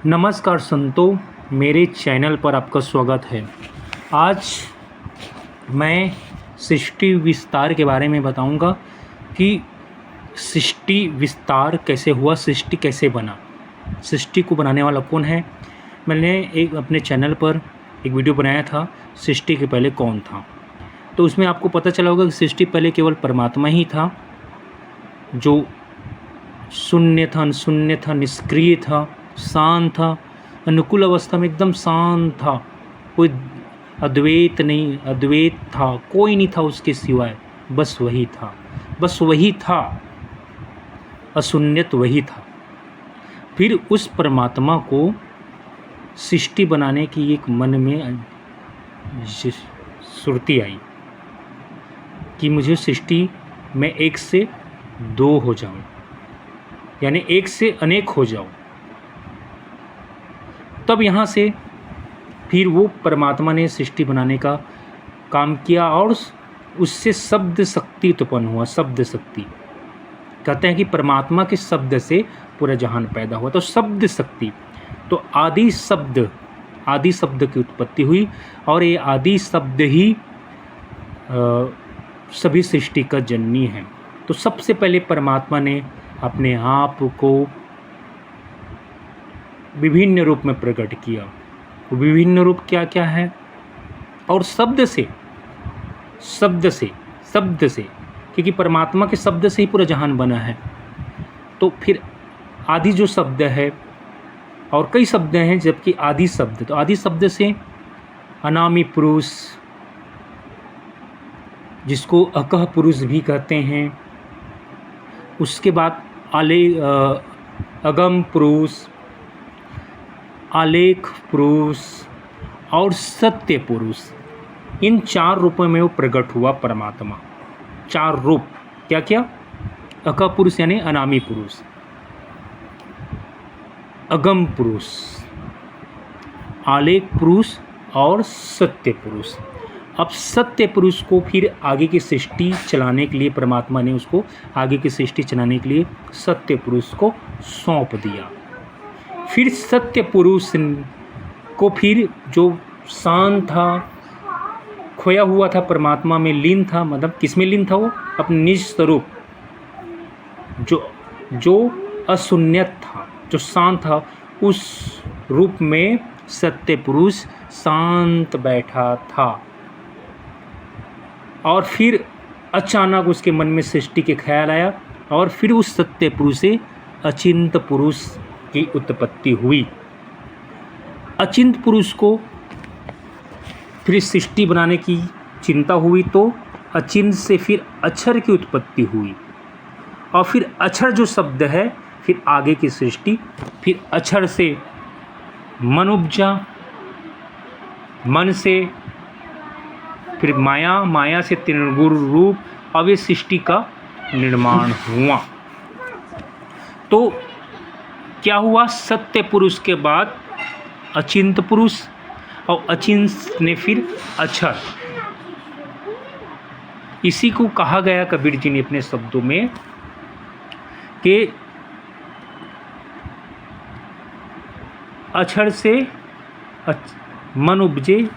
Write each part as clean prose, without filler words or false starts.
नमस्कार संतों, मेरे चैनल पर आपका स्वागत है। आज मैं सृष्टि विस्तार के बारे में बताऊंगा कि सृष्टि विस्तार कैसे हुआ, सृष्टि कैसे बना, सृष्टि को बनाने वाला कौन है। मैंने एक अपने चैनल पर एक वीडियो बनाया था, सृष्टि के पहले कौन था। तो उसमें आपको पता चला होगा कि सृष्टि पहले केवल परमात्मा ही था, जो शून्य था, निष्क्रिय था, शांत था, अनुकूल अवस्था में एकदम शांत था, कोई अद्वैत था, कोई नहीं था उसके सिवाय, बस वही था, अशून्यत वही था। फिर उस परमात्मा को सृष्टि बनाने की एक मन में सुरती आई कि मुझे सृष्टि में एक से दो हो जाऊं, यानी एक से अनेक हो जाऊं। तब यहाँ से फिर वो परमात्मा ने सृष्टि बनाने का काम किया और उससे शब्द शक्ति उत्पन्न हुआ। शब्द शक्ति कहते हैं कि परमात्मा के शब्द से पूरा जहान पैदा हुआ, तो शब्द शक्ति, तो आदि शब्द की उत्पत्ति हुई और ये आदि शब्द ही सभी सृष्टि का जननी है। तो सबसे पहले परमात्मा ने अपने आप को विभिन्न रूप में प्रकट किया। विभिन्न रूप क्या क्या है, और शब्द से, क्योंकि परमात्मा के शब्द से ही पूरा जहान बना है। तो फिर आदि जो शब्द है, और कई शब्द हैं जबकि आदि शब्द, तो आदि शब्द से अनामी पुरुष, जिसको अकह पुरुष भी कहते हैं, उसके बाद अगम पुरुष, आलेख पुरुष और सत्य पुरुष, इन चार रूपों में वो प्रकट हुआ परमात्मा। चार रूप क्या क्या? अका पुरुष यानी अनामी पुरुष, अगम पुरुष, आलेख पुरुष और सत्य पुरुष। अब सत्य पुरुष को फिर आगे की सृष्टि चलाने के लिए परमात्मा ने उसको आगे की सृष्टि चलाने के लिए सत्य पुरुष को सौंप दिया। फिर सत्य पुरुष को फिर जो शांत था, खोया हुआ था, परमात्मा में लीन था, मतलब किस में लीन था? वो अपने निज स्वरूप, जो अशून्यत था, जो शांत था, उस रूप में सत्य पुरुष शांत बैठा था। और फिर अचानक उसके मन में सृष्टि के ख्याल आया और फिर उस सत्य पुरुष से अचिंत पुरुष की उत्पत्ति हुई। अचिंत पुरुष को फिर सृष्टि बनाने की चिंता हुई, तो अचिंत से फिर अक्षर की उत्पत्ति हुई। और फिर अक्षर जो शब्द है, फिर आगे की सृष्टि, फिर अक्षर से मन उपजा, मन से फिर माया से त्रिगुण रूप, अब ये सृष्टि का निर्माण हुआ। तो क्या हुआ? सत्य पुरुष के बाद अचिंत पुरुष, और अचिंत ने फिर अक्षर। इसी को कहा गया कबीर जी ने अपने शब्दों में कि अक्षर से मन उपजे,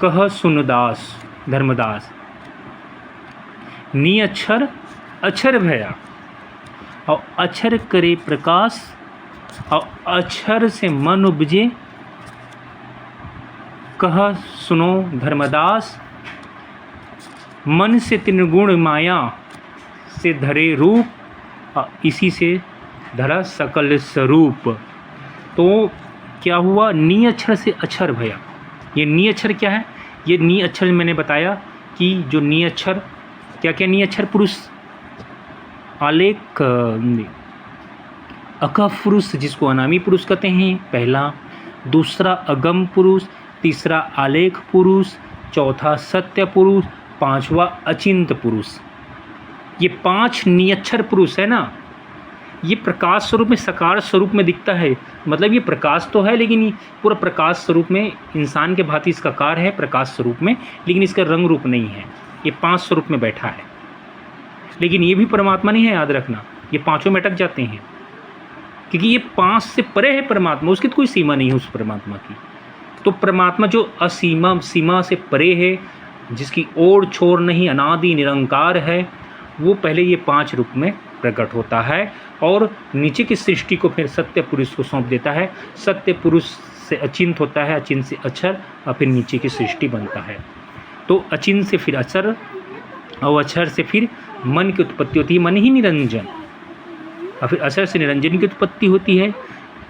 कह सुनदास धर्मदास, नी अक्षर अक्षर भया, और अक्षर करे प्रकाश, और अक्षर से मन उपजे, कह सुनो धर्मदास, मन से त्रिगुण माया से धरे रूप, और इसी से धरा सकल स्वरूप। तो क्या हुआ? नी अक्षर से अक्षर भया। ये नी अक्षर क्या है? ये नी अक्षर मैंने बताया कि जो नी अक्षर क्या क्या? नी अक्षर पुरुष, आलेख अका पुरुष, जिसको अनामी पुरुष कहते हैं, पहला। दूसरा अगम पुरुष, तीसरा आलेख पुरुष, चौथा सत्य पुरुष, पांचवा अचिंत पुरुष। ये पांच नियक्षर पुरुष है ना, ये प्रकाश स्वरूप में, साकार स्वरूप में दिखता है। मतलब ये प्रकाश तो है, लेकिन ये पूरा प्रकाश स्वरूप में, इंसान के भांति इसका कार है प्रकाश स्वरूप में, लेकिन इसका रंग रूप नहीं है। ये पांच स्वरूप में बैठा है, लेकिन ये भी परमात्मा नहीं है, याद रखना। ये पांचों में अटक जाते हैं। क्योंकि ये 5 से परे है परमात्मा, उसकी तो कोई सीमा नहीं है उस परमात्मा की। तो परमात्मा जो असीमा सीमा से परे है, जिसकी ओर छोर नहीं, अनादि निरंकार है, वो पहले ये 5 रूप में प्रकट होता है और नीचे की सृष्टि को फिर सत्य पुरुष को सौंप देता है। सत्य पुरुष से अचिंत होता है, अचिंत से अक्षर और फिर नीचे की सृष्टि बनता है। तो अचिंत से फिर अक्षर और अक्षर से फिर मन की उत्पत्ति होती है, मन ही निरंजन, और फिर अक्षर से निरंजन की उत्पत्ति होती है,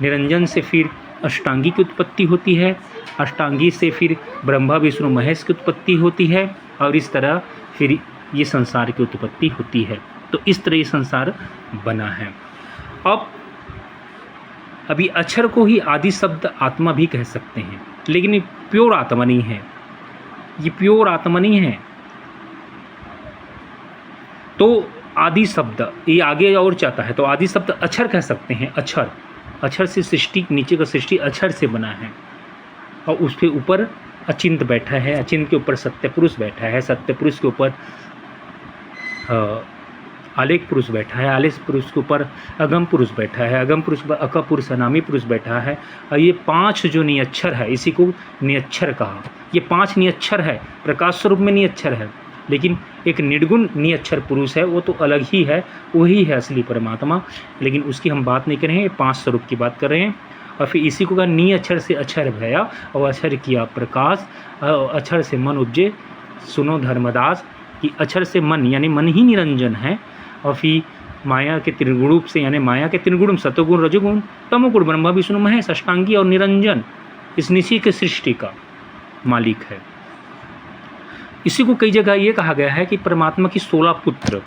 निरंजन से फिर अष्टांगी की उत्पत्ति होती है, अष्टांगी से फिर ब्रह्मा विष्णु महेश की उत्पत्ति होती है, और इस तरह फिर ये संसार की उत्पत्ति होती है। तो इस तरह ये संसार बना है। अब अभी अक्षर को ही आदि शब्द आत्मा भी कह सकते हैं, लेकिन ये प्योर आत्मा नहीं है, ये प्योर आत्मा नहीं है। तो आदि शब्द ये आगे और चाहता है, तो आदि शब्द अक्षर कह सकते हैं। अक्षर, अक्षर से सृष्टि, नीचे का सृष्टि अक्षर से बना है और उसके ऊपर अचिंत बैठा है, अचिंत के ऊपर सत्य पुरुष बैठा है, सत्य पुरुष के ऊपर आलेख पुरुष बैठा है, आलेख पुरुष के ऊपर अगम पुरुष बैठा है, अगम पुरुष पर अका पुरुष अनामी पुरुष बैठा है। और ये 5 जो नियच्छर है, इसी को नियच्छर कहा। ये 5 नियच्छर है, प्रकाश स्वरूप में नियच्छर है, लेकिन एक निर्गुण नियच्छर पुरुष है, वो तो अलग ही है, वही है असली परमात्मा, लेकिन उसकी हम बात नहीं कर रहे हैं, 5 स्वरूप की बात कर रहे हैं। और फिर इसी को कहा नी अक्षर से अक्षर भया और अक्षर किया प्रकाश, और अक्षर से मन उपजे सुनो धर्मदास, कि अक्षर से मन यानी मन ही निरंजन है, और फिर माया के त्रिगुण से यानी माया के त्रिगुण सतोगुण रजोगुण तमोगुण ब्रह्मा विष्णु महेश अष्टांगी और निरंजन इस निशी के सृष्टि का मालिक है। इसी को कई जगह ये कहा गया है कि परमात्मा की 16 पुत्र,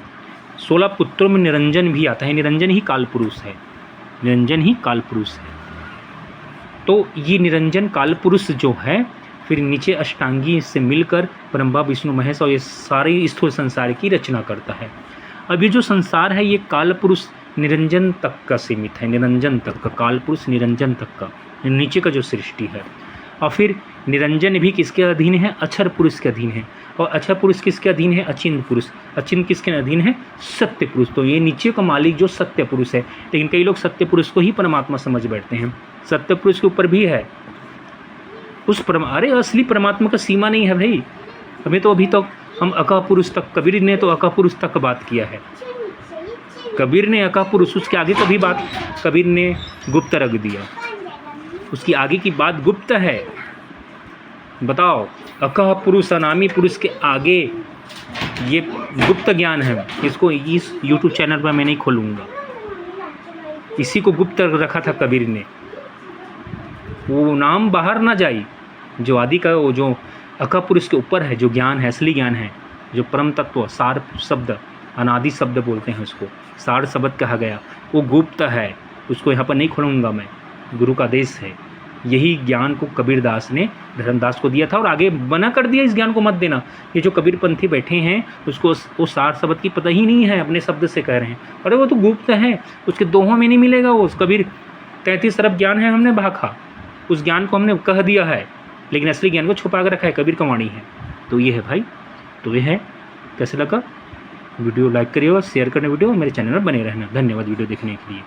16 पुत्रों में निरंजन भी आता है। निरंजन ही काल पुरुष है, निरंजन ही काल पुरुष है। तो ये निरंजन काल पुरुष जो है फिर नीचे अष्टांगी से मिलकर ब्रह्मा विष्णु महेश और ये सारे स्थूल संसार की रचना करता है। अब ये जो संसार है ये काल पुरुष निरंजन तक का सीमित है, निरंजन तक का, काल पुरुष निरंजन तक का, नीचे का जो सृष्टि है। और फिर निरंजन भी किसके अधीन है? अक्षर पुरुष के अधीन है। और अक्षर पुरुष किसके अधीन है? अचिंत पुरुष। अचिंत किसके अधीन है? सत्य पुरुष। तो ये नीचे का मालिक जो सत्य पुरुष है, लेकिन कई लोग सत्य पुरुष को ही परमात्मा समझ बैठते हैं। सत्य पुरुष के ऊपर भी है उस अरे असली परमात्मा का सीमा नहीं है भाई। हमें तो अभी तक हम अका पुरुष तक, कबीर ने तो अका पुरुष तक बात किया है। कबीर ने अका पुरुष, उसके आगे कभी बात कबीर ने गुप्त रख दिया, उसकी आगे की बात गुप्त है। बताओ, अका पुरुष अनामी पुरुष के आगे ये गुप्त ज्ञान है। इसको इस YouTube चैनल पर मैं नहीं खोलूँगा। इसी को गुप्त रखा था कबीर ने, वो नाम बाहर ना जाए। जो आदि का वो जो अका पुरुष के ऊपर है, जो ज्ञान है, असली ज्ञान है, जो परम तत्व, सार शब्द, अनादि शब्द बोलते हैं उसको, सार शब्द कहा गया, वो गुप्त है। उसको यहाँ पर नहीं खोलूँगा मैं, गुरु का आदेश है। यही ज्ञान को कबीरदास ने धर्मदास को दिया था और आगे मना कर दिया, इस ज्ञान को मत देना। ये जो कबीरपंथी बैठे हैं उसको वो सार शब्द की पता ही नहीं है, अपने शब्द से कह रहे हैं। अरे वो तो गुप्त है, उसके दोहों में नहीं मिलेगा। वो कबीर 33 अरब ज्ञान है, हमने भाखा, उस ज्ञान को हमने कह दिया है, लेकिन असली ज्ञान को छुपा कर रखा है। कबीर का वाणी है। तो ये है भाई, तो ये है। कैसे लगा वीडियो? लाइक करिएगा, शेयर करना वीडियो, और मेरे चैनल में बने रहना। धन्यवाद वीडियो देखने के लिए।